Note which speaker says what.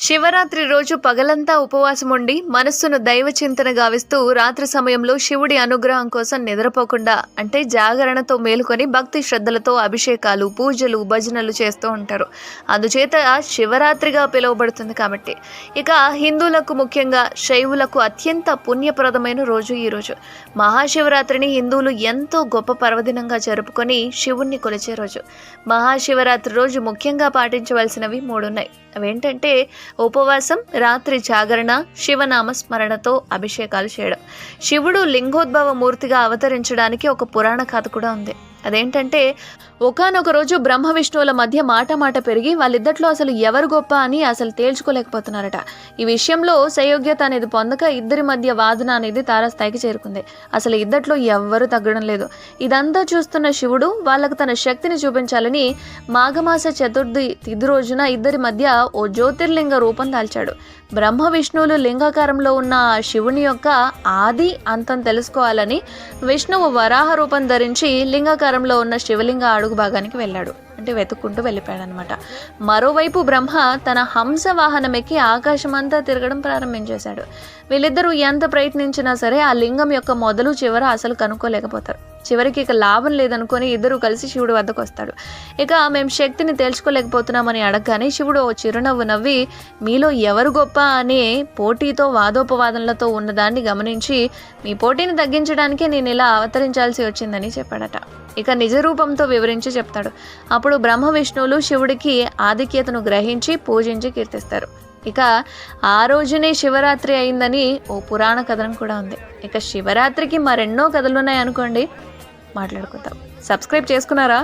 Speaker 1: శివరాత్రి రోజు పగలంతా ఉపవాసం ఉండి మనస్సును దైవ చింతన గావిస్తూ రాత్రి సమయంలో శివుడి అనుగ్రహం కోసం నిద్రపోకుండా అంటే జాగరణతో మేలుకొని భక్తి శ్రద్ధలతో అభిషేకాలు పూజలు భజనలు చేస్తూ ఉంటారు. అందుచేత శివరాత్రిగా పిలువబడుతుంది. కాబట్టి ఇక హిందువులకు ముఖ్యంగా శైవులకు అత్యంత పుణ్యప్రదమైన రోజు ఈ రోజు. మహాశివరాత్రిని హిందువులు ఎంతో గొప్ప పర్వదినంగా జరుపుకొని శివుణ్ణి కొలిచే రోజు. మహాశివరాత్రి రోజు ముఖ్యంగా పాటించవలసినవి 3 ఉన్నాయి. అవేంటంటే ఉపవాసం, రాత్రి జాగరణ, శివనామ స్మరణతో అభిషేకాలు చేయడం. శివుడు లింగోద్భవ మూర్తిగా అవతరించడానికి ఒక పురాణ కథ కూడా ఉంది. అదేంటంటే ఒకానొక రోజు బ్రహ్మ విష్ణువుల మధ్య మాట పెరిగి వాళ్ళిద్దట్లో అసలు ఎవరు గొప్ప అని అసలు తేల్చుకోలేకపోతున్నారట. ఈ విషయంలో సయోగ్యత అనేది పొందక ఇద్దరి మధ్య వాదన అనేది తారాస్థాయికి చేరుకుంది. అసలు ఇద్దట్లో ఎవ్వరూ తగ్గడం లేదు. ఇదంతా చూస్తున్న శివుడు వాళ్ళకు తన శక్తిని చూపించాలని మాఘమాస చతుర్థి తిథి రోజున ఇద్దరి మధ్య ఓ జ్యోతిర్లింగ రూపం దాల్చాడు. బ్రహ్మ విష్ణువులు లింగాకారంలో ఉన్న శివుని యొక్క ఆది అంతం తెలుసుకోవాలని విష్ణువు వరాహ రూపం ధరించి లింగాకారంలో ఉన్న శివలింగ అడుగు భాగానికి వెళ్ళాడు. అంటే వెతుక్కుంటూ వెళ్ళిపోయాడు అనమాట. మరోవైపు బ్రహ్మ తన హంస వాహనం ఎక్కి ఆకాశం అంతా తిరగడం ప్రారంభించేశాడు. వీళ్ళిద్దరూ ఎంత ప్రయత్నించినా సరే ఆ లింగం యొక్క మొదలు చివర అసలు కనుక్కోలేకపోతారు. చివరికి ఇక లాభం లేదనుకొని ఇద్దరు కలిసి శివుడు వద్దకు వస్తాడు. ఇక మేము శక్తిని తేల్చుకోలేకపోతున్నామని అడగగానే శివుడు ఓ చిరునవ్వు నవ్వి మీలో ఎవరు గొప్ప అనే పోటీతో వాదోపవాదనలతో ఉన్నదాన్ని గమనించి మీ పోటీని తగ్గించడానికే నేను ఇలా అవతరించాల్సి వచ్చిందని చెప్పాడట. ఇక నిజ రూపంతో వివరించి చెప్తాడు. అప్పుడు బ్రహ్మ విష్ణువులు శివుడికి ఆధిక్యతను గ్రహించి పూజించి కీర్తిస్తారు. ఇక ఆ రోజునే శివరాత్రి అయిందని ఓ పురాణ కథనం కూడా ఉంది. ఇక శివరాత్రికి మరెన్నో కథలున్నాయి అనుకోండి, మాట్లాడుకుందాం. సబ్స్క్రైబ్ చేసుకున్నారా?